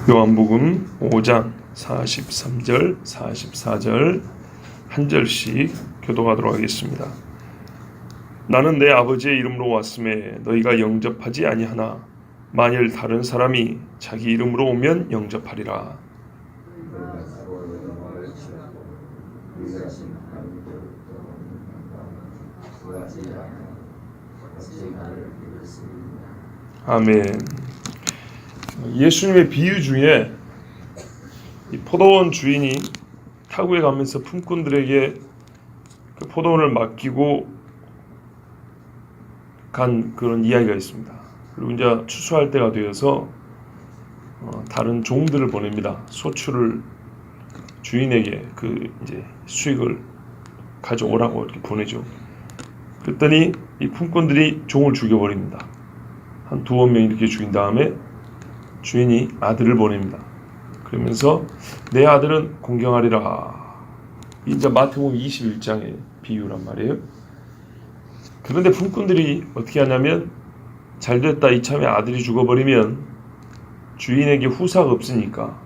요한복음 5장 43절, 44절 한 절씩 교독하도록 하겠습니다. 나는 내 아버지의 이름으로 왔음에 너희가 영접하지 아니하나 만일 다른 사람이 자기 이름으로 오면 영접하리라. 아멘. 예수님의 비유 중에 이 포도원 주인이 타국에 가면서 품꾼들에게 그 포도원을 맡기고 간 그런 이야기가 있습니다. 그리고 이제 추수할 때가 되어서 다른 종들을 보냅니다. 소출을 주인에게 그 이제 수익을 가져오라고 이렇게 보내죠. 그랬더니 이 품꾼들이 종을 죽여버립니다. 한 두어 명 이렇게 죽인 다음에 주인이 아들을 보냅니다. 그러면서 내 아들은 공경하리라. 이제 마태복음 21장의 비유란 말이에요. 그런데 품꾼들이 어떻게 하냐면 잘됐다 이참에 아들이 죽어버리면 주인에게 후사가 없으니까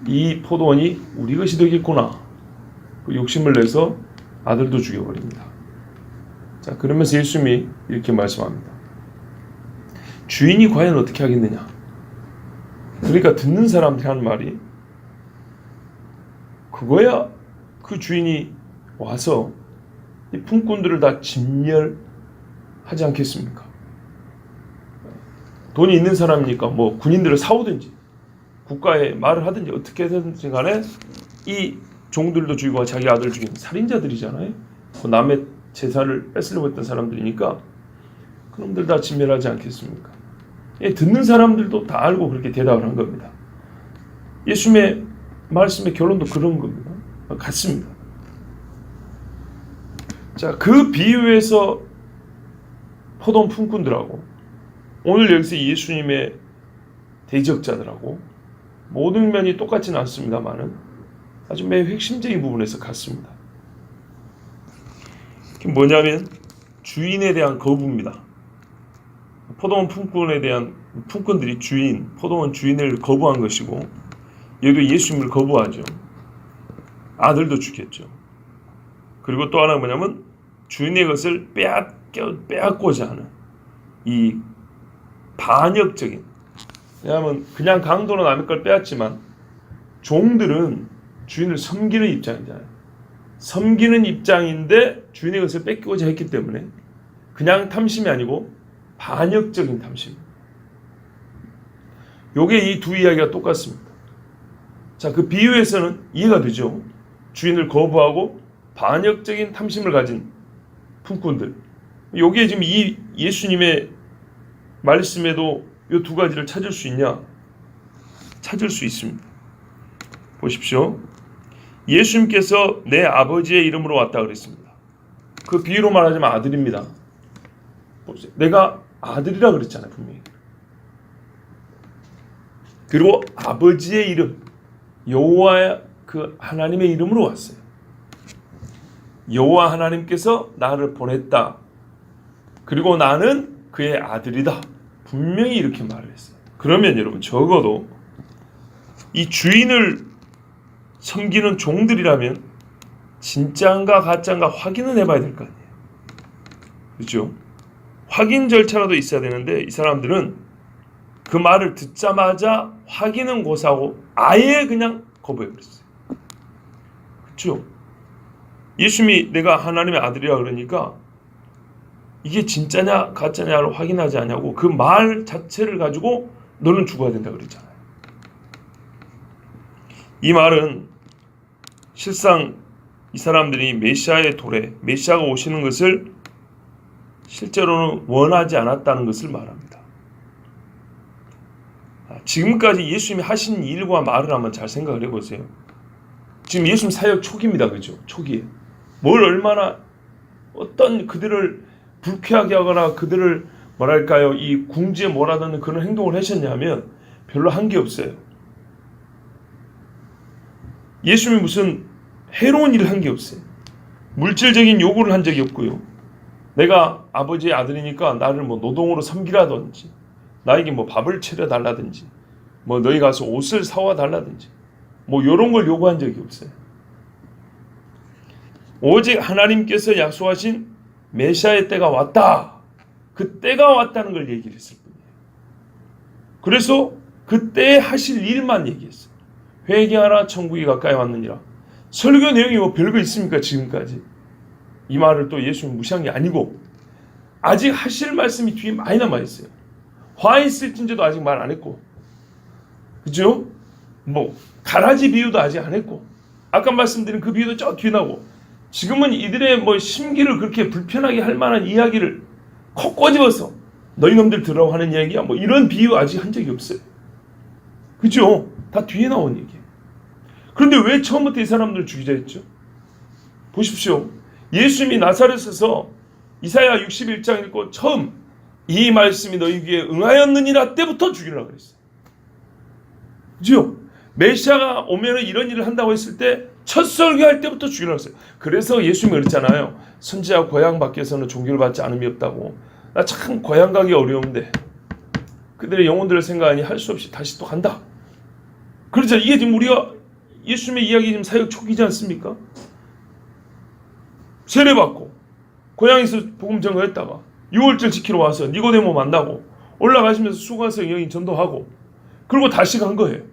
이 포도원이 우리 것이 되겠구나 그 욕심을 내서 아들도 죽여버립니다. 자, 그러면서 예수님이 이렇게 말씀합니다. 주인이 과연 어떻게 하겠느냐? 그러니까 듣는 사람들이 하는 말이 그거야 그 주인이 와서 이 품꾼들을 다 진멸하지 않겠습니까? 돈이 있는 사람이니까 뭐 군인들을 사오든지 국가에 말을 하든지 어떻게 해서든지 간에 이 종들도 죽이고 자기 아들 죽인 살인자들이잖아요. 남의 재산을 뺏으려고 했던 사람들이니까 그놈들 다 진멸하지 않겠습니까? 듣는 사람들도 다 알고 그렇게 대답을 한 겁니다. 예수님의 말씀의 결론도 그런 겁니다. 같습니다. 자, 그 비유에서 포도원 품꾼들하고 오늘 여기서 예수님의 대적자들하고 모든 면이 똑같지는 않습니다만은 아주 매우 핵심적인 부분에서 같습니다. 그게 뭐냐면 주인에 대한 거부입니다. 포도원 품꾼에 대한 품꾼들이 포도원 주인을 거부한 것이고 여기도 예수님을 거부하죠. 아들도 죽였죠. 그리고 또 하나가 뭐냐면 주인의 것을 빼앗고자 하는 이 반역적인, 왜냐하면 그냥 강도로 남의 걸 빼앗지만 종들은 주인을 섬기는 입장이잖아요. 섬기는 입장인데 주인의 것을 뺏기고자 했기 때문에 그냥 탐심이 아니고 반역적인 탐심. 요게 이 두 이야기가 똑같습니다. 자, 그 비유에서는 이해가 되죠. 주인을 거부하고 반역적인 탐심을 가진 품꾼들. 요게 지금 이 예수님의 말씀에도 이 두 가지를 찾을 수 있냐? 찾을 수 있습니다. 보십시오. 예수님께서 내 아버지의 이름으로 왔다 그랬습니다. 그 비유로 말하자면 아들입니다. 보세요. 내가 아들이라 그랬잖아요, 분명히. 그리고 아버지의 이름, 여호와 그 하나님의 이름으로 왔어요. 여호와 하나님께서 나를 보냈다. 그리고 나는 그의 아들이다. 분명히 이렇게 말을 했어요. 그러면 여러분 적어도 이 주인을 섬기는 종들이라면 진짜인가 가짜인가 확인은 해봐야 될 거 아니에요. 그렇죠? 확인 절차라도 있어야 되는데 이 사람들은 그 말을 듣자마자 확인은 고사하고 아예 그냥 거부해버렸어요. 그렇죠? 예수님이 내가 하나님의 아들이라 그러니까 이게 진짜냐 가짜냐를 확인하지 않냐고 그 말 자체를 가지고 너는 죽어야 된다 그랬잖아요. 이 말은 실상 이 사람들이 메시아의 도래, 메시아가 오시는 것을 실제로는 원하지 않았다는 것을 말합니다. 지금까지 예수님이 하신 일과 말을 한번 잘 생각을 해보세요. 지금 예수님 사역 초기입니다. 그죠? 초기에. 뭘 얼마나 어떤 그들을 불쾌하게 하거나 그들을 뭐랄까요? 이 궁지에 몰아넣는 그런 행동을 하셨냐면 별로 한 게 없어요. 예수님이 무슨 해로운 일을 한 게 없어요. 물질적인 요구를 한 적이 없고요. 내가 아버지의 아들이니까 나를 뭐 노동으로 섬기라든지 나에게 뭐 밥을 차려달라든지 뭐 너희 가서 옷을 사와 달라든지 뭐 이런 걸 요구한 적이 없어요. 오직 하나님께서 약속하신 메시아의 때가 왔다. 그 때가 왔다는 걸 얘기를 했을 뿐이에요. 그래서 그때 하실 일만 얘기했어요. 회개하라 천국이 가까이 왔느니라. 설교 내용이 뭐 별거 있습니까 지금까지. 이 말을 또 예수님 무시한 게 아니고 아직 하실 말씀이 뒤에 많이 남아있어요. 화 있을진저도 아직 말 안 했고, 그죠? 뭐 가라지 비유도 아직 안 했고, 아까 말씀드린 그 비유도 저 뒤에 나오고, 지금은 이들의 뭐 심기를 그렇게 불편하게 할 만한 이야기를 콕 꼬집어서 너희 놈들 들으라고 하는 이야기야, 뭐 이런 비유 아직 한 적이 없어요. 그죠? 다 뒤에 나온 얘기예요. 그런데 왜 처음부터 이 사람들을 죽이자 했죠? 보십시오. 예수님이 나사렛에서 이사야 61장 읽고 처음 이 말씀이 너희 귀에 응하였느니라 때부터 죽이려고 그랬어요. 그죠? 메시아가 오면 이런 일을 한다고 했을 때 첫 설교할 때부터 죽이려고 했어요. 그래서 예수님이 그랬잖아요. 선지자 고향 밖에서는 존귀를 받지 않음이 없다고. 나 참 고향 가기 어려운데 그들의 영혼들을 생각하니 할 수 없이 다시 또 간다. 그렇죠. 이게 지금 우리가 예수님의 이야기 지금 사역 초기지 않습니까? 세례받고 고향에서 복음 전거했다가 6월절 지키러 와서 니고데모 만나고 올라가시면서 수고하서 여인 전도하고 그리고 다시 간 거예요.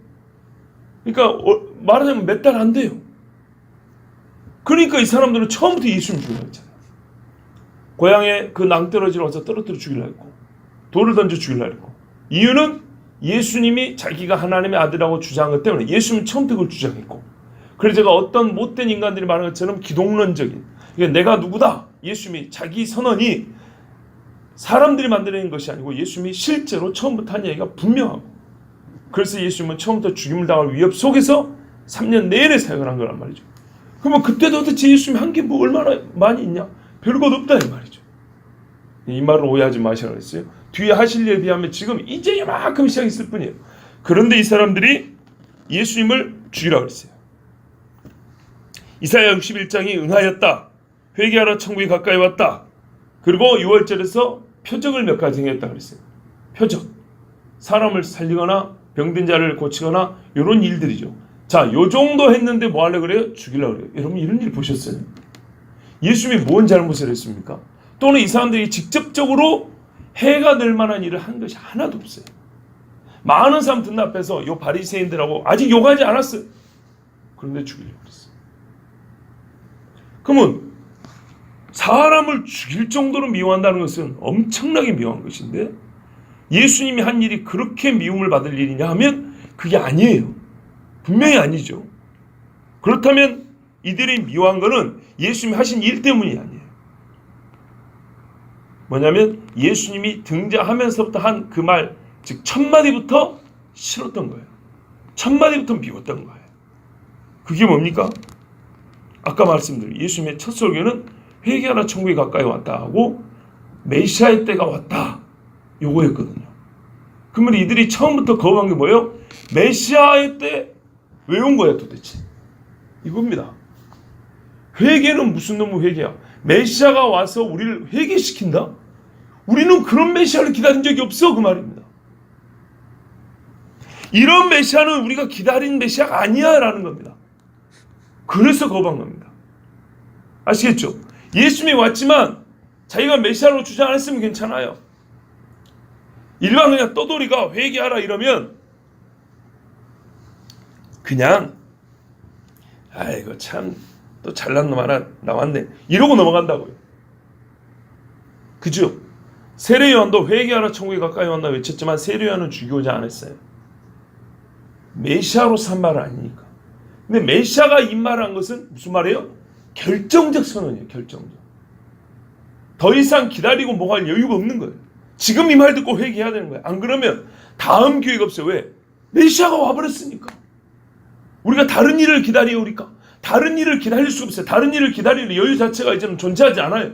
그러니까 말하자면 몇 달 안 돼요. 그러니까 이 사람들은 처음부터 예수님 죽이려고 했잖아요. 고향에 그 낭떠러지를 와서 떨어뜨려 죽이려고 했고 돌을 던져 죽이려고 했고, 이유는 예수님이 자기가 하나님의 아들이라고 주장한 것 때문에 예수님은 처음부터 그걸 주장했고, 그래서 제가 어떤 못된 인간들이 말하는 것처럼 기독론적인, 그러니까 내가 누구다, 예수님이 자기 선언이 사람들이 만들어낸 것이 아니고 예수님이 실제로 처음부터 한 얘기가 분명하고, 그래서 예수님은 처음부터 죽임을 당할 위협 속에서 3년 내내 사역을 한 거란 말이죠. 그러면 그때도 도대체 예수님이 한 게 뭐 얼마나 많이 있냐? 별것 없다 이 말이죠. 이 말을 오해하지 마시라고 했어요. 뒤에 하실 일에 비하면 지금 이제 이만큼 시작했을 뿐이에요. 그런데 이 사람들이 예수님을 죽이라고 그랬어요. 이사야 61장이 응하였다. 회개하라 천국이 가까이 왔다. 그리고 6월절에서 표적을 몇 가지 행했다 그랬어요. 표적. 사람을 살리거나 병든 자를 고치거나 이런 일들이죠. 자, 요 정도 했는데 뭐 하려고 그래요? 죽이려고 그래요. 여러분 이런 일 보셨어요? 예수님이 뭔 잘못을 했습니까? 또는 이 사람들이 직접적으로 해가 될 만한 일을 한 것이 하나도 없어요. 많은 사람들 앞에서 요 바리새인들하고 아직 욕하지 않았어요. 그런데 죽이려고 그랬어요. 그러면 사람을 죽일 정도로 미워한다는 것은 엄청나게 미워한 것인데, 예수님이 한 일이 그렇게 미움을 받을 일이냐 하면 그게 아니에요. 분명히 아니죠. 그렇다면 이들이 미워한 것은 예수님이 하신 일 때문이 아니에요. 뭐냐면 예수님이 등장하면서부터 한 그 말, 즉 첫 마디부터 싫었던 거예요. 첫 마디부터 미웠던 거예요. 그게 뭡니까? 아까 말씀드린 예수님의 첫 설교는 회개하라 천국이 가까이 왔다 하고 메시아의 때가 왔다, 요거였거든요. 그러면 이들이 처음부터 거부한 게 뭐예요? 메시아의 때 왜 온 거야 도대체? 이겁니다. 회개는 무슨 놈의 회개야? 메시아가 와서 우리를 회개시킨다? 우리는 그런 메시아를 기다린 적이 없어, 그 말입니다. 이런 메시아는 우리가 기다린 메시아가 아니야 라는 겁니다. 그래서 거부한 겁니다. 아시겠죠? 예수님이 왔지만 자기가 메시아로 주장 안 했으면 괜찮아요. 일반 그냥 떠돌이가 회개하라 이러면 그냥 아이고 참 또 잘난 놈 하나 나왔네 이러고 넘어간다고요. 그죠? 세례요한도 회개하라 천국이 가까이 왔나 외쳤지만 세례요한은 죽이고자 안 했어요. 메시아로서 한 말은 아니니까. 근데 메시아가 이 말을 한 것은 무슨 말이에요? 결정적 선언이에요. 결정적. 더 이상 기다리고 뭐 할 여유가 없는 거예요. 지금 이 말 듣고 회개해야 되는 거예요. 안 그러면 다음 기회가 없어요. 왜? 메시아가 와버렸으니까. 우리가 다른 일을 기다려요. 우리가 다른 일을 기다릴 수가 없어요. 다른 일을 기다릴 여유 자체가 이제는 존재하지 않아요.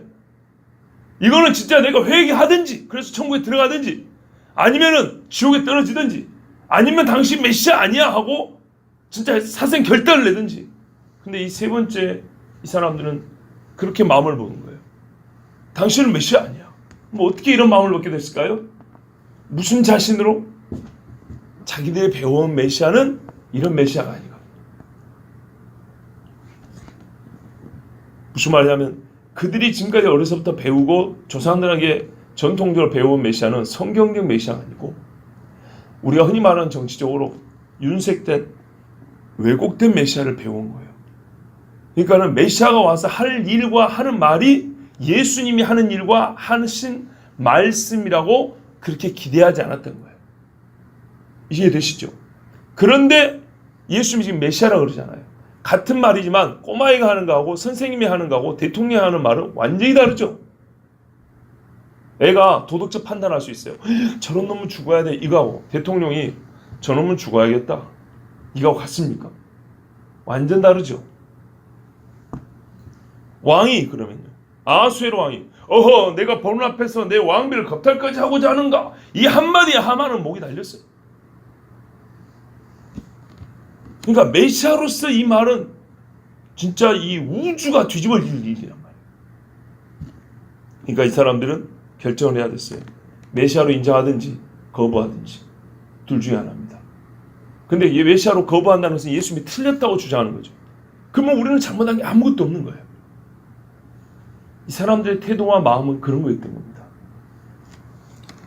이거는 진짜 내가 회개하든지 그래서 천국에 들어가든지 아니면은 지옥에 떨어지든지 아니면 당신 메시아 아니야 하고 진짜 사생 결단을 내든지. 근데 이 세 번째 이 사람들은 그렇게 마음을 먹은 거예요. 당신은 메시아 아니야. 뭐 어떻게 이런 마음을 먹게 됐을까요? 무슨 자신으로? 자기들이 배워온 메시아는 이런 메시아가 아니고, 무슨 말이냐면 그들이 지금까지 어려서부터 배우고 조상들에게 전통적으로 배워온 메시아는 성경적 메시아가 아니고 우리가 흔히 말하는 정치적으로 윤색된 왜곡된 메시아를 배운 거예요. 그러니까는 메시아가 와서 할 일과 하는 말이 예수님이 하는 일과 하신 말씀이라고 그렇게 기대하지 않았던 거예요. 이해되시죠? 그런데 예수님이 지금 메시아라고 그러잖아요. 같은 말이지만 꼬마애가 하는 거하고 선생님이 하는 거하고 대통령이 하는 말은 완전히 다르죠. 애가 도덕적 판단할 수 있어요. 저런 놈은 죽어야 돼 이거하고 대통령이 저놈은 죽어야겠다 이거하고 같습니까? 완전 다르죠. 왕이 그러면요, 아하수에로 왕이 어허 내가 보는 앞에서 내 왕비를 겁탈까지 하고자 하는가, 이 한마디에 하만은 목이 달렸어요. 그러니까 메시아로서 이 말은 진짜 이 우주가 뒤집어질 일이란 말이에요. 그러니까 이 사람들은 결정을 해야 됐어요. 메시아로 인정하든지 거부하든지 둘 중에 하나입니다. 근데 이 메시아로 거부한다는 것은 예수님이 틀렸다고 주장하는 거죠. 그러면 우리는 잘못한 게 아무것도 없는 거예요. 이 사람들의 태도와 마음은 그런 거였던 겁니다.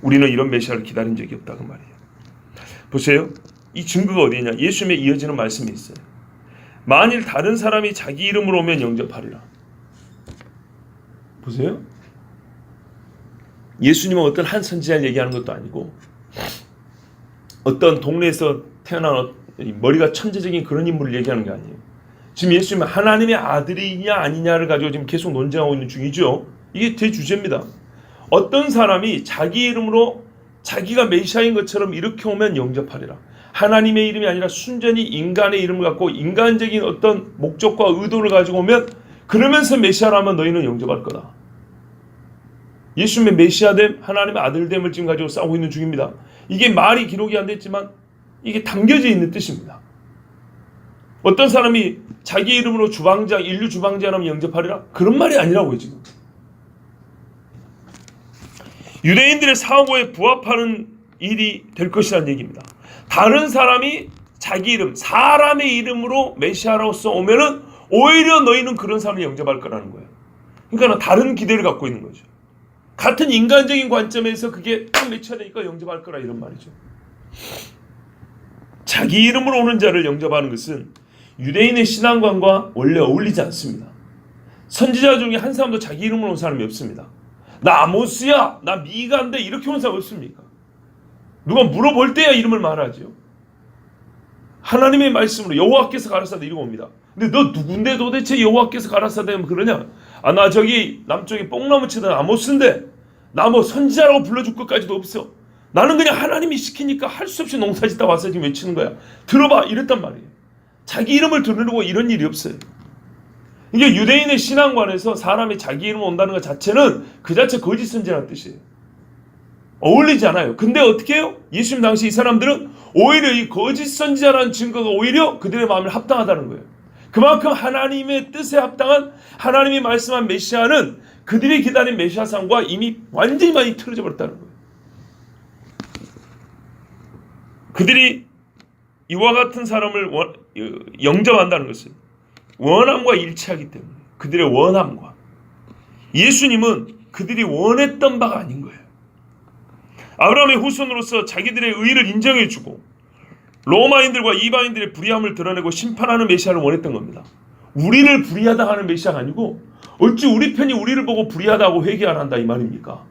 우리는 이런 메시아를 기다린 적이 없다 그 말이에요. 보세요. 이 증거가 어디 있냐? 예수님의 이어지는 말씀이 있어요. 만일 다른 사람이 자기 이름으로 오면 영접하리라. 보세요. 예수님은 어떤 한 선지자를 얘기하는 것도 아니고 어떤 동네에서 태어난 머리가 천재적인 그런 인물을 얘기하는 게 아니에요. 지금 예수님은 하나님의 아들이냐 아니냐를 가지고 지금 계속 논쟁하고 있는 중이죠. 이게 제 주제입니다. 어떤 사람이 자기 이름으로 자기가 메시아인 것처럼 이렇게 오면 영접하리라. 하나님의 이름이 아니라 순전히 인간의 이름을 갖고 인간적인 어떤 목적과 의도를 가지고 오면 그러면서 메시아라면 너희는 영접할 거다. 예수님의 메시아됨, 하나님의 아들됨을 지금 가지고 싸우고 있는 중입니다. 이게 말이 기록이 안 됐지만 이게 담겨져 있는 뜻입니다. 어떤 사람이 자기 이름으로 주방장, 인류 주방장이라면 영접하리라? 그런 말이 아니라고요 지금. 유대인들의 사고에 부합하는 일이 될 것이라는 얘기입니다. 다른 사람이 자기 이름, 사람의 이름으로 메시아로서 오면은 오히려 너희는 그런 사람을 영접할 거라는 거예요. 그러니까 다른 기대를 갖고 있는 거죠. 같은 인간적인 관점에서 그게 딱 매치되니까 영접할 거라 이런 말이죠. 자기 이름으로 오는 자를 영접하는 것은 유대인의 신앙관과 원래 어울리지 않습니다. 선지자 중에 한 사람도 자기 이름으로 온 사람이 없습니다. 나 아모스야, 나 미가인데 이렇게 온 사람 없습니까? 누가 물어볼 때야 이름을 말하죠. 하나님의 말씀으로 여호와께서 가라사대 이러고 옵니다. 근데 너 누군데 도대체 여호와께서 가라사대 하면 그러냐? 아, 나 저기 남쪽에 뽕나무 치던 아모스인데 나 뭐 선지자라고 불러줄 것까지도 없어. 나는 그냥 하나님이 시키니까 할 수 없이 농사짓다 와서 지금 외치는 거야. 들어봐 이랬단 말이에요. 자기 이름을 들으려고 이런 일이 없어요. 이게 유대인의 신앙관에서 사람이 자기 이름 온다는 것 자체는 그 자체 거짓 선지라는 뜻이에요. 어울리지 않아요. 근데 어떻게 해요? 예수님 당시 이 사람들은 오히려 이 거짓 선지자라는 증거가 오히려 그들의 마음에 합당하다는 거예요. 그만큼 하나님의 뜻에 합당한 하나님이 말씀한 메시아는 그들이 기다린 메시아상과 이미 완전히 많이 틀어져 버렸다는 거예요. 그들이 이와 같은 사람을 영접한다는 것은 원함과 일치하기 때문에 그들의 원함과 예수님은 그들이 원했던 바가 아닌 거예요. 아브라함의 후손으로서 자기들의 의를 인정해주고 로마인들과 이방인들의 불의함을 드러내고 심판하는 메시아를 원했던 겁니다. 우리를 불의하다 하는 메시아가 아니고 어찌 우리 편이 우리를 보고 불의하다고 회개하라 한다 이 말입니까?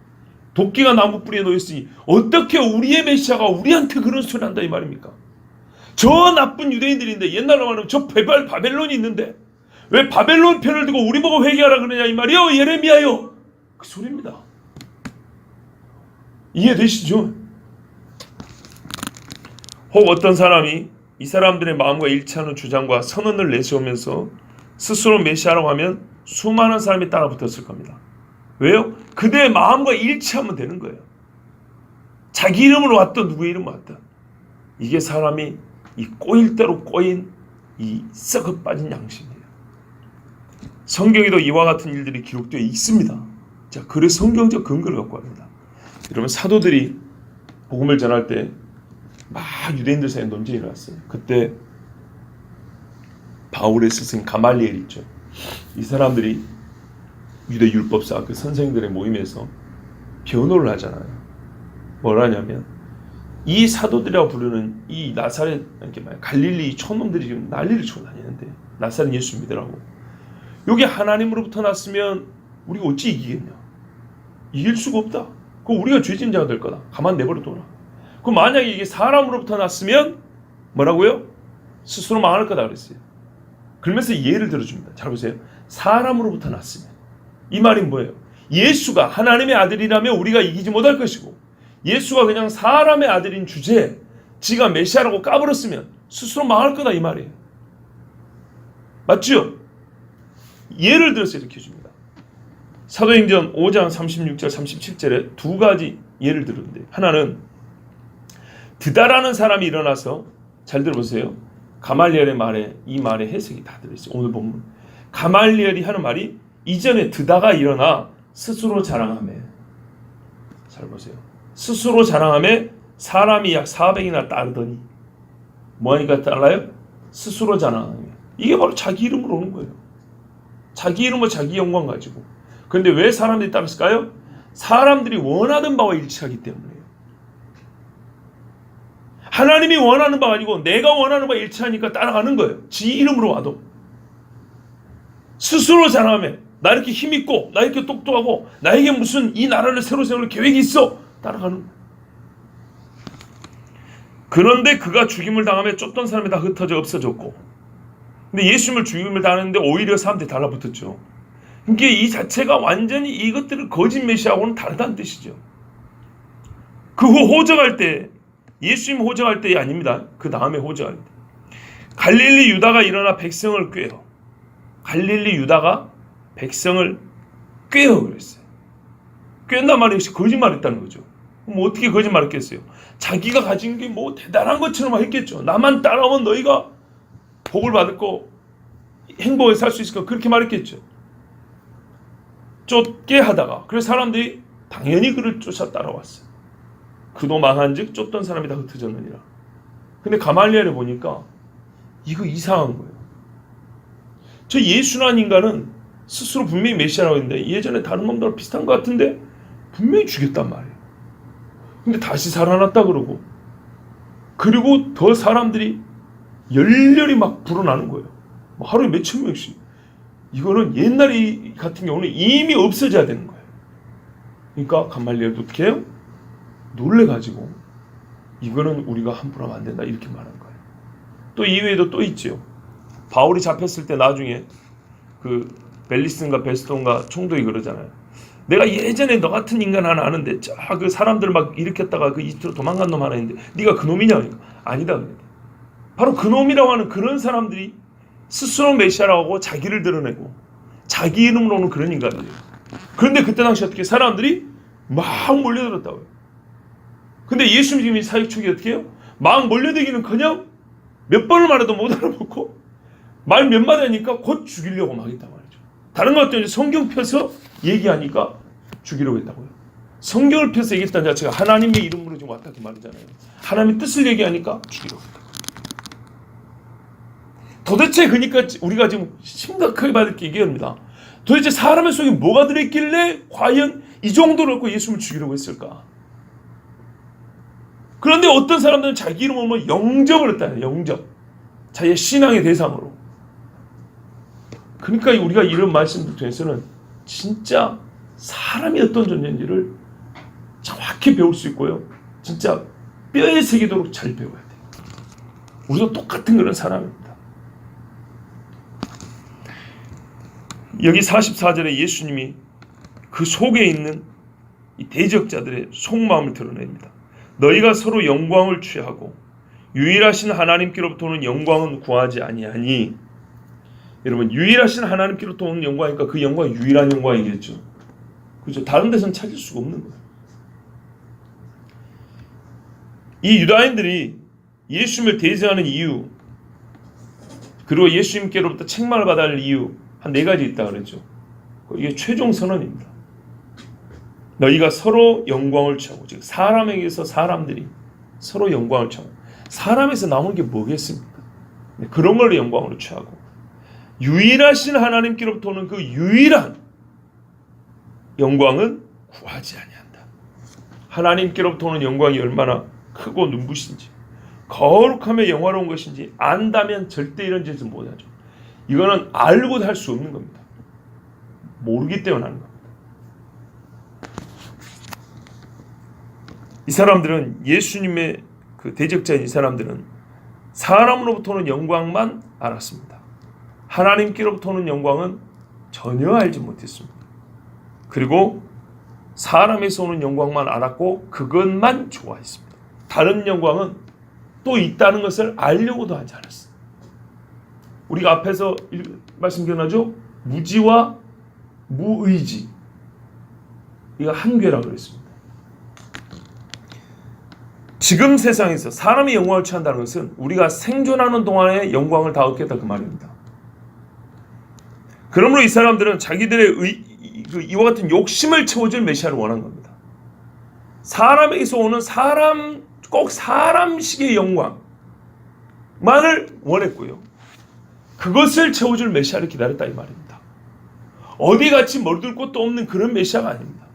도끼가 나무 뿌리에 놓였으니 어떻게 우리의 메시아가 우리한테 그런 소리 한다 이 말입니까? 저 나쁜 유대인들인데 옛날로 말하면 저 바벨론이 있는데 왜 바벨론 편을 두고 우리 보고 회개하라 그러냐 이 말이요 예레미야요 그 소리입니다. 이해되시죠? 혹 어떤 사람이 이 사람들의 마음과 일치하는 주장과 선언을 내세우면서 스스로 메시아라고 하면 수많은 사람이 따라 붙었을 겁니다. 왜요? 그들의 마음과 일치하면 되는 거예요. 자기 이름으로 왔던 누구의 이름으로 왔던 이게 사람이 이 꼬일 대로 꼬인 이 썩어 빠진 양심이에요. 성경에도 이와 같은 일들이 기록되어 있습니다. 자, 그래서 성경적 근거를 갖고 합니다. 여러분 사도들이 복음을 전할 때 막 유대인들 사이에 논쟁이 일어났어요. 그때 바울의 스승 가말리엘 있죠. 이 사람들이 유대 율법사 그 선생들의 모임에서 변호를 하잖아요. 뭐라냐면 이 사도들이라고 부르는 이 나사렛 갈릴리 촌놈들이 지금 난리를 치고 다니는데 나사렛 예수 믿으라고. 여기 하나님으로부터 났으면 우리가 어찌 이기겠냐? 이길 수가 없다. 그럼 우리가 죄진자가 될 거다. 가만 내버려둬라. 그럼 만약에 이게 사람으로부터 났으면 뭐라고요? 스스로 망할 거다 그랬어요. 그러면서 예를 들어줍니다. 잘 보세요. 사람으로부터 났으면 이 말이 뭐예요? 예수가 하나님의 아들이라면 우리가 이기지 못할 것이고 예수가 그냥 사람의 아들인 주제에 지가 메시아라고 까불었으면 스스로 망할 거다 이 말이에요. 맞죠? 예를 들어서 이렇게 줍니다. 사도행전 5장 36절 37절에 두 가지 예를 들었는데 하나는 드다라는 사람이 일어나서 잘 들어보세요. 가말리엘의 말에 이 말의 해석이 다 들어있어요. 오늘 본문 가말리엘이 하는 말이 이전에 드다가 일어나 스스로 자랑하며 잘 보세요. 스스로 자랑하며 사람이 약 400이나 따르더니 뭐하니까 따라요? 스스로 자랑하며 이게 바로 자기 이름으로 오는 거예요. 자기 이름으로 자기 영광 가지고. 그런데 왜 사람들이 따랐을까요? 사람들이 원하는 바와 일치하기 때문에요. 하나님이 원하는 바가 아니고 내가 원하는 바와 일치하니까 따라가는 거예요. 지 이름으로 와도. 스스로 자랑하며 나 이렇게 힘있고 나 이렇게 똑똑하고 나에게 무슨 이 나라를 새로 세울 계획이 있어 따라가는 거예요. 그런데 그가 죽임을 당하며 쫓던 사람이 다 흩어져 없어졌고 근데 예수님을 죽임을 당했는데 오히려 사람들이 달라붙었죠. 그러니까 이 자체가 완전히 이것들을 거짓 메시아하고는 다르다는 뜻이죠. 그 후 호적할 때 예수님 호적할 때 아닙니다. 그 다음에 호적할 때 갈릴리 유다가 일어나 백성을 꾀어 갈릴리 유다가 백성을 꾀어 그랬어요. 꾀는단 말이 역시 거짓말했다는 거죠. 뭐 어떻게 거짓말했겠어요? 자기가 가진 게 뭐 대단한 것처럼 했겠죠. 나만 따라오면 너희가 복을 받을 거 행복하게 살 수 있을 거 그렇게 말했겠죠. 쫓게 하다가 그래서 사람들이 당연히 그를 쫓아 따라왔어요. 그도 망한즉 쫓던 사람이 다 흩어졌느니라. 근데 가말리엘을 보니까 이거 이상한 거예요. 저 예수라는 인간은 스스로 분명히 메시아라고 했는데 예전에 다른 놈들과 비슷한 것 같은데 분명히 죽였단 말이에요. 근데 다시 살아났다 그러고 그리고 더 사람들이 열렬히 막 불어나는 거예요. 뭐 하루에 몇천 명씩. 이거는 옛날 같은 경우는 이미 없어져야 되는 거예요. 그러니까 가말리엘도 어떻게 해요? 놀래가지고 이거는 우리가 함부로 하면 안 된다 이렇게 말한 거예요. 또 이외에도 또 있죠. 바울이 잡혔을 때 나중에 그 벨리스인가 베스톤가 총독이 그러잖아요. 내가 예전에 너 같은 인간 하나 아는데 그 사람들 막 일으켰다가 그 이스트로 도망간 놈 하나 있는데 네가 그 놈이냐? 그러니까 아니다 그래. 바로 그 놈이라고 하는 그런 사람들이 스스로 메시아라고 하고 자기를 드러내고 자기 이름으로 오는 그런 인간들이에요. 그런데 그때 당시 어떻게 사람들이 막 몰려들었다고요. 근데 예수님 지금 사역 초기 어떻게 해요? 막 몰려들기는커녕 몇 번을 말해도 못 알아먹고 말 몇 마디 하니까 곧 죽이려고 막 했단 말이죠. 다른 것 때문에 성경 펴서 얘기하니까 죽이려고 했다고요. 성경을 펴서 얘기했다는 자체가 하나님의 이름으로 지금 왔다 그 말이잖아요. 하나님의 뜻을 얘기하니까 죽이려고 했다. 도대체 그러니까 우리가 지금 심각하게 받을 게 얘기합니다. 도대체 사람의 속에 뭐가 들어있길래 과연 이 정도로 갖고 예수님을 죽이려고 했을까? 그런데 어떤 사람들은 자기 이름을 뭐 영접을 했다는 영접. 자기의 신앙의 대상으로. 그러니까 우리가 이런 말씀들 통해서는 진짜 사람이 어떤 존재인지를 정확히 배울 수 있고요. 진짜 뼈에 새기도록 잘 배워야 돼요. 우리도 똑같은 그런 사람입니다. 여기 44절에 예수님이 그 속에 있는 이 대적자들의 속마음을 드러냅니다. 너희가 서로 영광을 취하고 유일하신 하나님께로부터 오는 영광은 구하지 아니하니. 여러분 유일하신 하나님께로부터 오는 영광이니까 그 영광이 유일한 영광이겠죠. 그렇죠? 다른 데서는 찾을 수가 없는 거예요. 이 유다인들이 예수님을 대적하는 이유 그리고 예수님께로부터 책망을 받아야 할 이유 한 4가지 있다 그랬죠. 이게 최종 선언입니다. 너희가 서로 영광을 취하고 즉 사람에게서 사람들이 서로 영광을 취하고 사람에서 나오는 게 뭐겠습니까? 그런 걸로 영광으로 취하고 유일하신 하나님께로부터 오는 그 유일한 영광은 구하지 아니한다. 하나님께로부터 오는 영광이 얼마나 크고 눈부신지 거룩하며 영화로운 것인지 안다면 절대 이런 짓을 못하죠. 이거는 알고도 할 수 없는 겁니다. 모르기 때문에 하는 겁니다. 이 사람들은 예수님의 그 대적자인 이 사람들은 사람으로부터 오는 영광만 알았습니다. 하나님께로부터 오는 영광은 전혀 알지 못했습니다. 그리고 사람에서 오는 영광만 알았고 그것만 좋아했습니다. 다른 영광은 또 있다는 것을 알려고도 하지 않았어요. 우리가 앞에서 말씀 기억나죠? 무지와 무의지, 이거 한괴라고 그랬습니다. 지금 세상에서 사람이 영광을 취한다는 것은 우리가 생존하는 동안에 영광을 다 얻겠다 그 말입니다. 그러므로 이 사람들은 자기들의 이와 같은 욕심을 채워줄 메시아를 원한 겁니다. 사람에게서 오는 꼭 사람식의 영광만을 원했고요. 그것을 채워줄 메시아를 기다렸다 이 말입니다. 어디같이 머리둘 곳도 없는 그런 메시아가 아닙니다.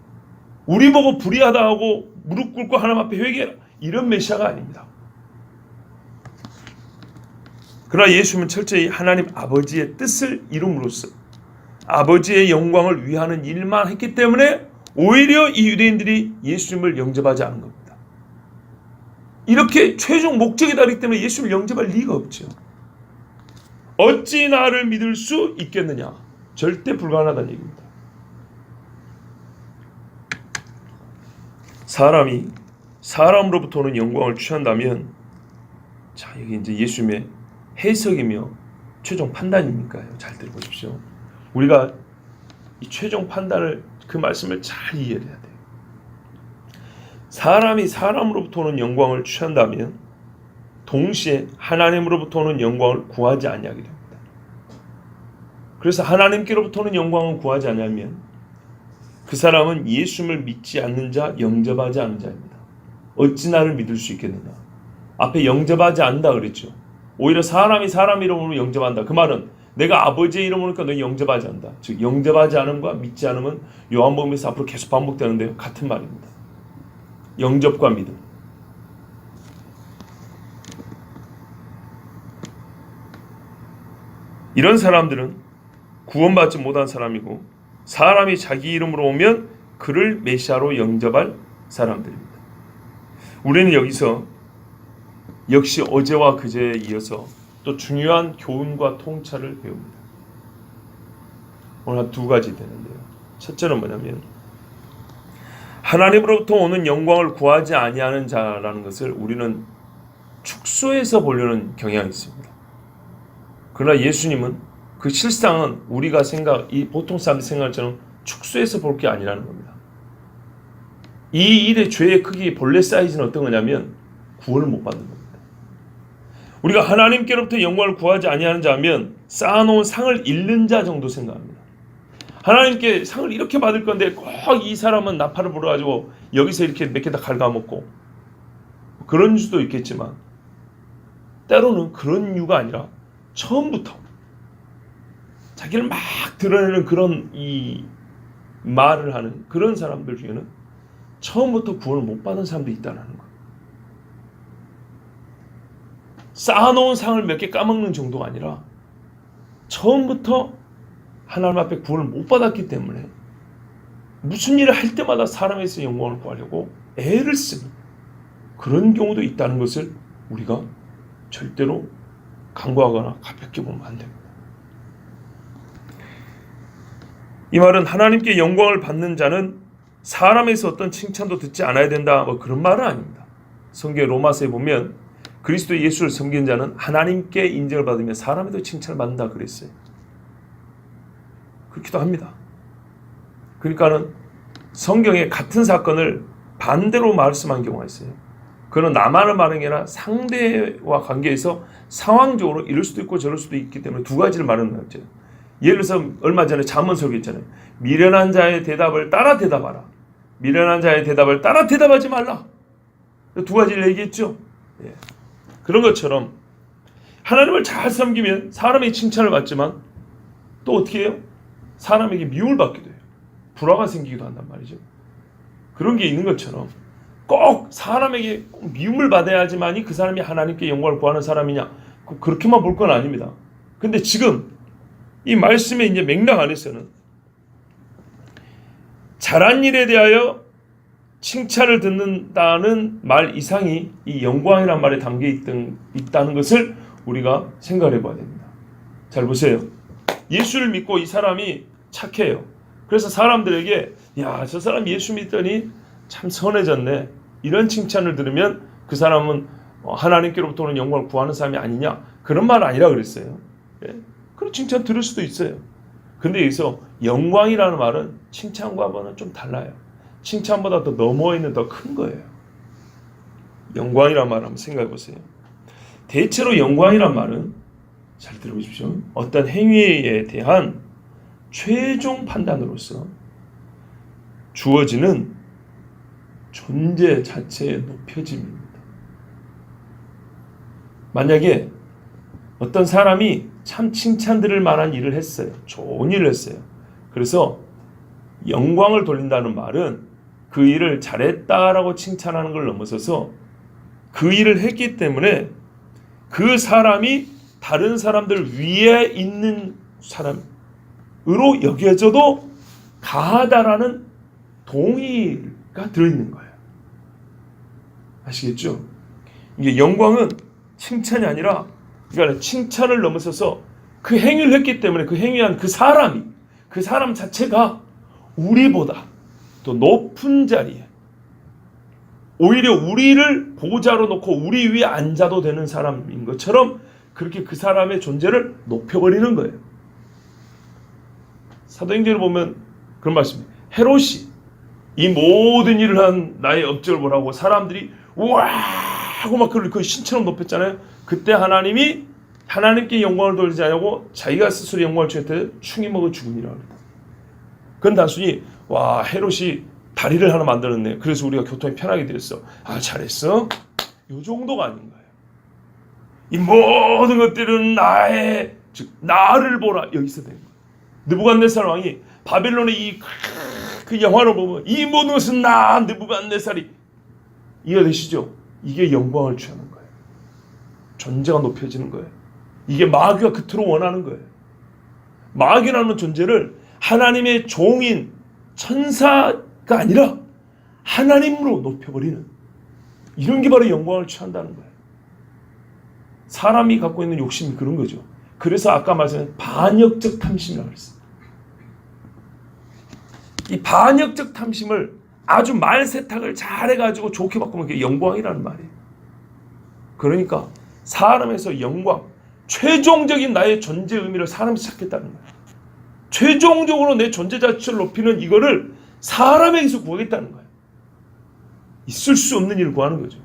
우리 보고 불의하다 하고 무릎 꿇고 하나님 앞에 회개해라 이런 메시아가 아닙니다. 그러나 예수님은 철저히 하나님 아버지의 뜻을 이룸으로써 아버지의 영광을 위하는 일만 했기 때문에 오히려 이 유대인들이 예수님을 영접하지 않은 겁니다. 이렇게 최종 목적이 다르기 때문에 예수님을 영접할 리가 없죠. 어찌 나를 믿을 수 있겠느냐? 절대 불가능하다는 얘기입니다. 사람이 사람으로부터 오는 영광을 취한다면, 자, 여기 이제 예수님의 해석이며 최종 판단이니까요. 잘 들어보십시오. 우리가 이 최종 판단을, 그 말씀을 잘 이해해야 돼요. 사람이 사람으로부터 오는 영광을 취한다면 동시에 하나님으로부터 오는 영광을 구하지 아니하게 됩니다. 그래서 하나님께로부터 오는 영광을 구하지 아니하면 그 사람은 예수님을 믿지 않는 자, 영접하지 않는 자입니다. 어찌 나를 믿을 수 있겠느냐? 앞에 영접하지 않는다 그랬죠. 오히려 사람이 사람 이름으로 영접한다. 그 말은 내가 아버지의 이름으로 하니까 너 영접하지 않는다. 즉 영접하지 않음과 믿지 않음은 요한복음에서 앞으로 계속 반복되는데요. 같은 말입니다. 영접과 믿음. 이런 사람들은 구원받지 못한 사람이고 사람이 자기 이름으로 오면 그를 메시아로 영접할 사람들입니다. 우리는 여기서 역시 어제와 그제에 이어서 또 중요한 교훈과 통찰을 배웁니다. 오늘 두 가지 되는데요. 첫째는 뭐냐면 하나님으로부터 오는 영광을 구하지 아니하는 자라는 것을 우리는 축소해서 보려는 경향이 있습니다. 그러나 예수님은 그 실상은 우리가 이 보통 사람들이 생각처럼 축소해서 볼 게 아니라는 겁니다. 이 일의 죄의 크기 본래 사이즈는 어떤 거냐면 구원을 못 받는 겁니다. 우리가 하나님께로부터 영광을 구하지 아니하는 자면 쌓아놓은 상을 잃는 자 정도 생각합니다. 하나님께 상을 이렇게 받을 건데 꼭 이 사람은 나팔을 불어가지고 여기서 이렇게 몇 개 다 갉아먹고 그런 수도 있겠지만 때로는 그런 이유가 아니라 처음부터 자기를 막 드러내는 그런 이 말을 하는 그런 사람들 중에는 처음부터 구원을 못 받은 사람도 있다는 거예요. 쌓아놓은 상을 몇 개 까먹는 정도가 아니라 처음부터 하나님 앞에 구원을 못 받았기 때문에 무슨 일을 할 때마다 사람에서 영광을 구하려고 애를 쓰는 그런 경우도 있다는 것을 우리가 절대로 간과하거나 가볍게 보면 안 됩니다. 이 말은 하나님께 영광을 받는 자는 사람에서 어떤 칭찬도 듣지 않아야 된다, 뭐 그런 말은 아닙니다. 성경 로마서에 보면 그리스도 예수를 섬긴 자는 하나님께 인정을 받으며 사람에도 칭찬을 받는다 그랬어요. 그렇기도 합니다. 그러니까는 성경에 같은 사건을 반대로 말씀한 경우가 있어요. 그는 나만을 말하는 게 아니라 상대와 관계에서 상황적으로 이럴 수도 있고 저럴 수도 있기 때문에 두 가지를 말하는 거죠. 예를 들어서 얼마 전에 잠언 설교했잖아요. 미련한 자의 대답을 따라 대답하라. 미련한 자의 대답을 따라 대답하지 말라. 두 가지를 얘기했죠. 예. 그런 것처럼 하나님을 잘 섬기면 사람의 칭찬을 받지만 또 어떻게 해요? 사람에게 미움을 받기도 해요. 불화가 생기기도 한단 말이죠. 그런 게 있는 것처럼 꼭 사람에게 꼭 미움을 받아야지만이 그 사람이 하나님께 영광을 구하는 사람이냐, 그렇게만 볼 건 아닙니다. 근데 지금 이 말씀의 이제 맥락 안에서는 잘한 일에 대하여 칭찬을 듣는다는 말 이상이 이 영광이라는 말에 담겨 있다는 것을 우리가 생각해 봐야 됩니다. 잘 보세요. 예수를 믿고 이 사람이 착해요. 그래서 사람들에게 야, 저 사람 예수 믿더니 참 선해졌네, 이런 칭찬을 들으면 그 사람은 하나님께로부터 오는 영광을 구하는 사람이 아니냐, 그런 말 아니라 그랬어요. 예? 그런 칭찬 들을 수도 있어요. 근데 여기서 영광이라는 말은 칭찬과는 좀 달라요. 칭찬보다 더 넘어 있는 더 큰 거예요. 영광이라는 말 한번 생각해 보세요. 대체로 영광이란 말은, 잘 들어보십시오, 어떤 행위에 대한 최종 판단으로서 주어지는 존재 자체의 높여짐입니다. 만약에 어떤 사람이 참 칭찬들을 만한 일을 했어요. 좋은 일을 했어요. 그래서 영광을 돌린다는 말은 그 일을 잘했다라고 칭찬하는 걸 넘어서서 그 일을 했기 때문에 그 사람이 다른 사람들 위에 있는 사람으로 여겨져도 가하다라는 동의가 들어있는 거예요. 아시겠죠? 이게 영광은 칭찬이 아니라, 그러니까 칭찬을 넘어서서 그 행위를 했기 때문에 그 행위한 그 사람 자체가 우리보다 더 높은 자리에, 오히려 우리를 보좌로 놓고 우리 위에 앉아도 되는 사람인 것처럼 그렇게 그 사람의 존재를 높여버리는 거예요. 사도행전을 보면 그런 말씀입니다. 헤롯이 이 모든 일을 한 나의 업적을 보라고 사람들이 우와 하고 막 그 신처럼 높였잖아요. 그때 하나님이 하나님께 영광을 돌리지 않냐고 자기가 스스로 영광을 취했을 때 충이 먹어 죽으니라 합니다. 그건 단순히 와, 헤롯이 다리를 하나 만들었네, 그래서 우리가 교통이 편하게 되었어, 아 잘했어, 이 정도가 아닌 거예요. 이 모든 것들은 나의, 즉 나를 보라, 여기서 된 거예요. 느부갓네살 왕이 바벨론의 그 영화를 보면 이 모든 것은 나 느부갓네살이, 이해되시죠? 이게 영광을 취하는 거예요. 존재가 높여지는 거예요. 이게 마귀가 그토록 원하는 거예요. 마귀라는 존재를 하나님의 종인 천사가 아니라 하나님으로 높여버리는, 이런 게 바로 영광을 취한다는 거예요. 사람이 갖고 있는 욕심이 그런 거죠. 그래서 아까 말씀한 반역적 탐심이라고 그랬어요. 이 반역적 탐심을 아주 말 세탁을 잘해가지고 좋게 바꾸면 그게 영광이라는 말이에요. 그러니까 사람에서 영광, 최종적인 나의 존재 의미를 사람이 찾겠다는 거예요. 최종적으로 내 존재 자체를 높이는 이거를 사람에게서 구하겠다는 거예요. 있을 수 없는 일을 구하는 거죠.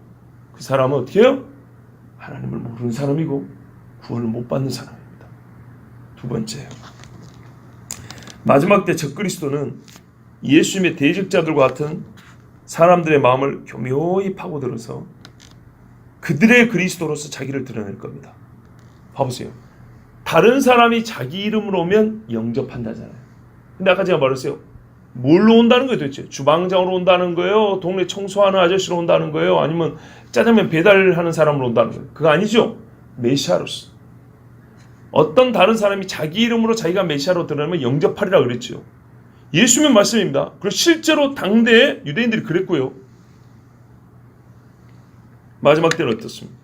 그 사람은 어떻게 해요? 하나님을 모르는 사람이고 구원을 못 받는 사람입니다. 두 번째요. 마지막 때 적그리스도는 예수님의 대적자들과 같은 사람들의 마음을 교묘히 파고들어서 그들의 그리스도로서 자기를 드러낼 겁니다. 봐보세요. 다른 사람이 자기 이름으로 오면 영접한다잖아요. 근데 아까 제가 말했어요. 뭘로 온다는 거예요 도대체? 주방장으로 온다는 거예요? 동네 청소하는 아저씨로 온다는 거예요? 아니면 짜장면 배달하는 사람으로 온다는 거예요? 그거 아니죠. 메시아로서. 어떤 다른 사람이 자기 이름으로 자기가 메시아로 드러나면 영접하리라 그랬죠. 예수님의 말씀입니다. 그리고 실제로 당대에 유대인들이 그랬고요. 마지막 때는 어떻습니까?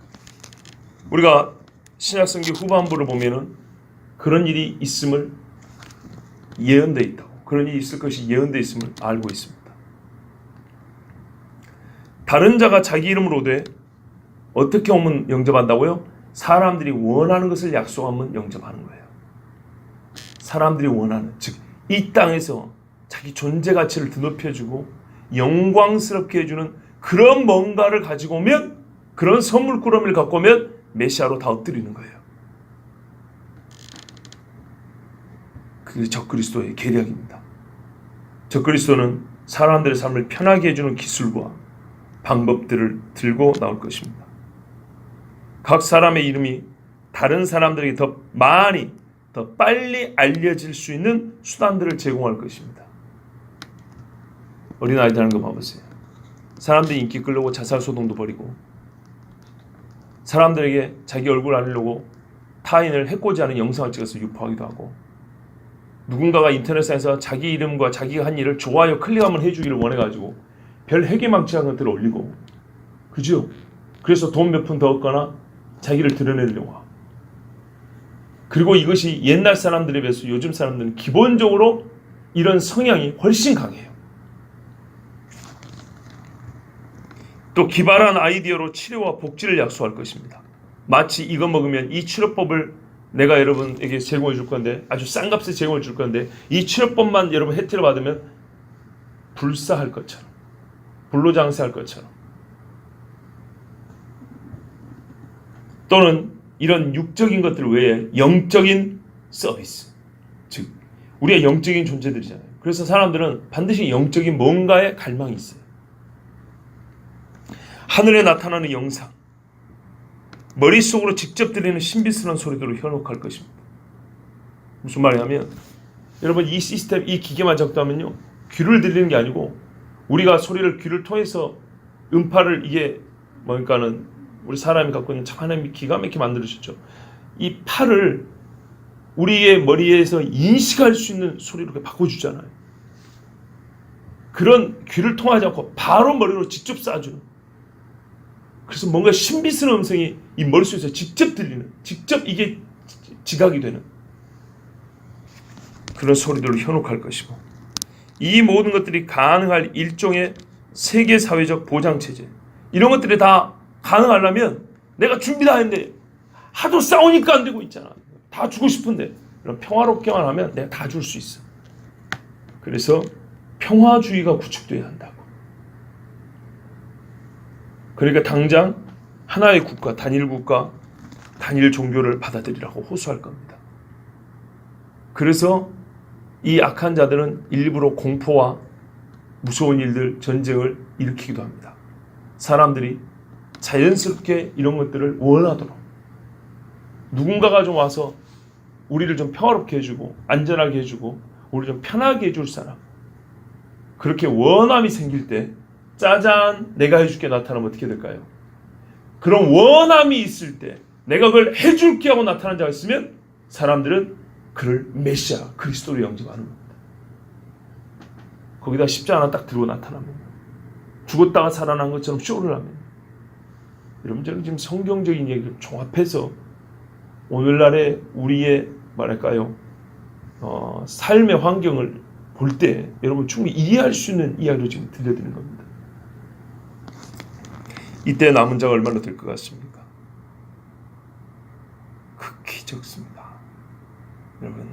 우리가 신약성경 후반부를 보면은 그런 일이 있음을 예언되어 있다고, 그런 일이 있을 것이 예언되어 있음을 알고 있습니다. 다른 자가 자기 이름으로 오되 어떻게 오면 영접한다고요? 사람들이 원하는 것을 약속하면 영접하는 거예요. 사람들이 원하는, 즉 이 땅에서 자기 존재 가치를 드높여주고 영광스럽게 해주는 그런 뭔가를 가지고 오면, 그런 선물꾸러미를 갖고 오면 메시아로 다 엎드리는 거예요. 그게 적그리스도의 계략입니다. 적그리스도는 사람들의 삶을 편하게 해주는 기술과 방법들을 들고 나올 것입니다. 각 사람의 이름이 다른 사람들에게 더 많이, 더 빨리 알려질 수 있는 수단들을 제공할 것입니다. 어린아이들 하는 거 봐보세요. 사람들이 인기 끌려고 자살소동도 벌이고, 사람들에게 자기 얼굴 알리려고 타인을 해코지 하는 영상을 찍어서 유포하기도 하고, 누군가가 인터넷상에서 자기 이름과 자기가 한 일을 좋아요 클릭 한번 해주기를 원해가지고 별 해괴망측한 것들을 올리고, 그죠? 그래서 돈 몇 푼 더 얻거나 자기를 드러내려고 하고. 그리고 이것이 옛날 사람들에 비해서 요즘 사람들은 기본적으로 이런 성향이 훨씬 강해요. 또 기발한 아이디어로 치료와 복지를 약속할 것입니다. 마치 이거 먹으면 이 치료법을 내가 여러분에게 제공해 줄 건데, 아주 싼 값에 제공해 줄 건데, 이 치료법만 여러분 혜택을 받으면 불사할 것처럼, 불로장사할 것처럼, 또는 이런 육적인 것들 외에 영적인 서비스, 즉 우리가 영적인 존재들이잖아요. 그래서 사람들은 반드시 영적인 뭔가에 갈망이 있어요. 하늘에 나타나는 영상, 머릿속으로 직접 들리는 신비스러운 소리들로 현혹할 것입니다. 무슨 말이냐면, 여러분 이 시스템, 이 기계만 작동하면요, 귀를 들리는 게 아니고 우리가 소리를 귀를 통해서 음파를, 이게 뭐니까는 우리 사람이 갖고 있는 참 하나님이 기가 막히게 만들으셨죠. 이 파를 우리의 머리에서 인식할 수 있는 소리로 이렇게 바꿔주잖아요. 그런 귀를 통하지 않고 바로 머리로 직접 쏴주는, 그래서 뭔가 신비스러운 음성이 이 머릿속에서 직접 들리는, 직접 이게 지각이 되는 그런 소리들로 현혹할 것이고, 이 모든 것들이 가능할 일종의 세계 사회적 보장체제, 이런 것들이 다 가능하려면 내가 준비 다 했는데 하도 싸우니까 안 되고 있잖아. 다 주고 싶은데, 이런 평화롭게만 하면 내가 다 줄 수 있어. 그래서 평화주의가 구축돼야 한다고. 그러니까 당장 하나의 국가, 단일 종교를 받아들이라고 호소할 겁니다. 그래서 이 악한 자들은 일부러 공포와 무서운 일들, 전쟁을 일으키기도 합니다. 사람들이 자연스럽게 이런 것들을 원하도록, 누군가가 좀 와서 우리를 좀 평화롭게 해주고 안전하게 해주고 우리 좀 편하게 해줄 사람, 그렇게 원함이 생길 때 짜잔 내가 해줄게 나타나면 어떻게 될까요? 그런 원함이 있을 때 내가 그걸 해줄게 하고 나타난 자가 있으면 사람들은 그를 메시아 그리스도로 영접하는 겁니다. 거기다 십자가 딱 들고 나타나면, 죽었다가 살아난 것처럼 쇼를 하면, 여러분 저는 지금 성경적인 얘기를 종합해서 오늘날의 우리의 뭐랄까요, 삶의 환경을 볼 때 여러분 충분히 이해할 수 있는 이야기로 지금 들려드리는 겁니다. 이때 남은 자가 얼마나 될 것 같습니까? 극히 적습니다. 여러분,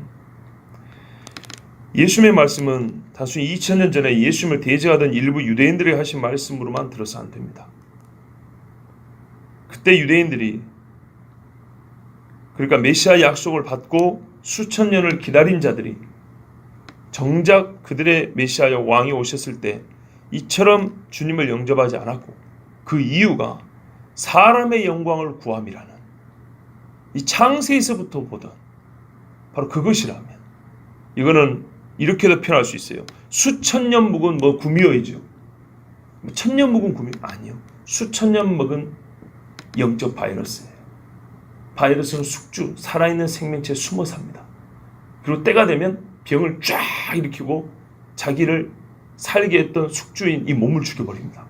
예수님의 말씀은 단순히 2000년 전에 예수님을 대적하던 일부 유대인들에게 하신 말씀으로만 들어서 안 됩니다. 그때 유대인들이, 그러니까 메시아 약속을 받고 수천 년을 기다린 자들이 정작 그들의 메시아여 왕이 오셨을 때 이처럼 주님을 영접하지 않았고, 그 이유가 사람의 영광을 구함이라는 이 창세에서부터 보던 바로 그것이라면, 이거는 이렇게도 표현할 수 있어요. 수천 년 묵은 구미호이죠. 천년 묵은 구미호 아니요. 수천 년 묵은 영적 바이러스예요. 바이러스는 숙주, 살아있는 생명체에 숨어 삽니다. 그리고 때가 되면 병을 쫙 일으키고 자기를 살게 했던 숙주인 이 몸을 죽여버립니다.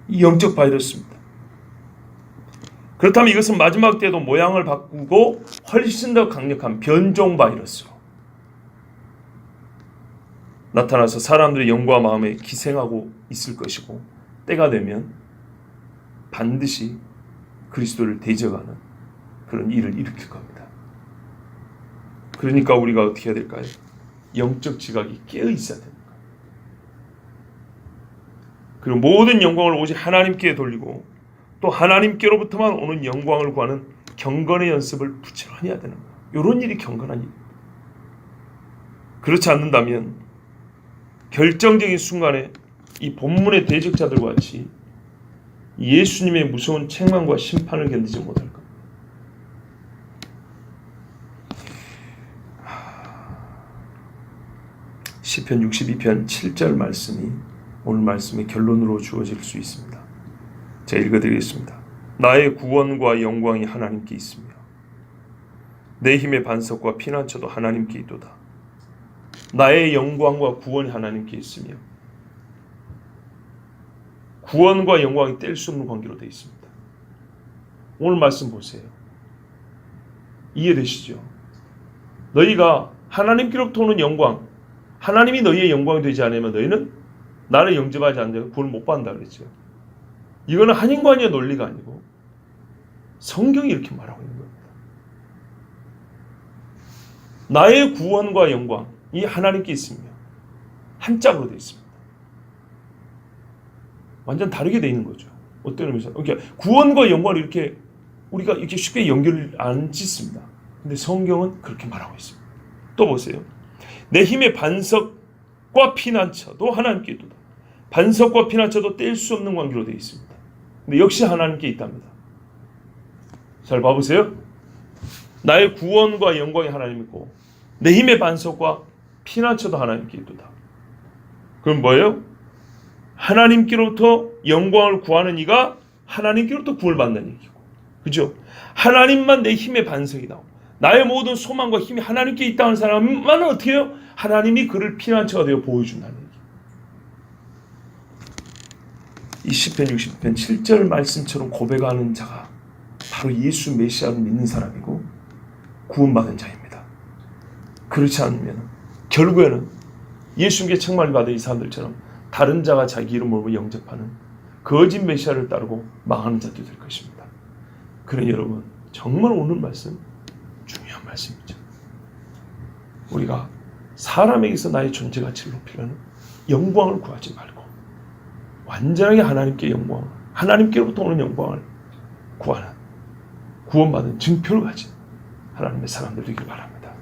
이 영적 바이러스입니다. 그렇다면 이것은 마지막 때에도 모양을 바꾸고 훨씬 더 강력한 변종 바이러스로 나타나서 사람들의 영과 마음에 기생하고 있을 것이고, 때가 되면 반드시 그리스도를 대적하는 그런 일을 일으킬 겁니다. 그러니까 우리가 어떻게 해야 될까요? 영적 지각이 깨어 있어야 됩니다. 그리고 모든 영광을 오직 하나님께 돌리고 또 하나님께로부터만 오는 영광을 구하는 경건의 연습을 부지런히 해야 되는 거예요. 이런 일이 경건한 일입니다. 그렇지 않는다면 결정적인 순간에 이 본문의 대적자들과 같이 예수님의 무서운 책망과 심판을 견디지 못할 겁니다. 시편 62편 7절 말씀이 오늘 말씀의 결론으로 주어질 수 있습니다. 제가 읽어드리겠습니다. 나의 구원과 영광이 하나님께 있으며 내 힘의 반석과 피난처도 하나님께 있도다. 나의 영광과 구원이 하나님께 있으며 구원과 영광이 뗄 수 없는 관계로 되어 있습니다. 오늘 말씀 보세요. 이해되시죠? 너희가 하나님께로부터 오는 영광, 하나님이 너희의 영광이 되지 않으면 너희는 나를 영접하지 않는다. 구원을 못 받는다 그랬죠. 이거는 한인관의 논리가 아니고 성경이 이렇게 말하고 있는 겁니다. 나의 구원과 영광이 하나님께 있으며 한 짝으로 되어 있습니다. 완전 다르게 되어 있는 거죠. 어떤 의미에서? 그러니까 구원과 영광을 이렇게 우리가 이렇게 쉽게 연결을 안 짓습니다. 근데 성경은 그렇게 말하고 있습니다. 또 보세요. 내 힘의 반석과 피난처도 하나님께 있도다. 반석과 피난처도 뗄 수 없는 관계로 되어 있습니다. 근데 역시 하나님께 있답니다. 잘 봐보세요. 나의 구원과 영광이 하나님 있고 내 힘의 반석과 피난처도 하나님께 있도다. 그럼 뭐예요? 하나님께로부터 영광을 구하는 이가 하나님께로부터 구원을 받는 얘기고, 그죠? 하나님만 내 힘의 반석이다. 나의 모든 소망과 힘이 하나님께 있다는 사람만 어떻게 해요? 하나님이 그를 피난처가 되어 보여준다는 얘기. 이 시편 60편 7절 말씀처럼 고백하는 자가 바로 예수 메시아를 믿는 사람이고 구원받은 자입니다. 그렇지 않으면 결국에는 예수님께 책망을 받은 이 사람들처럼 다른 자가 자기 이름으로 영접하는 거짓 메시아를 따르고 망하는 자들이 될 것입니다. 그러니 여러분, 정말 오늘 말씀 중요한 말씀이죠. 우리가 사람에게서 나의 존재 가치를 높이려는 영광을 구하지 말고 완전하게 하나님께 영광, 하나님께로부터 오는 영광을 구하는 구원받은 증표를 가진 하나님의 사람들 되길 바랍니다.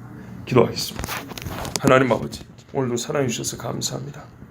기도하겠습니다. 하나님 아버지, 오늘도 사랑해 주셔서 감사합니다.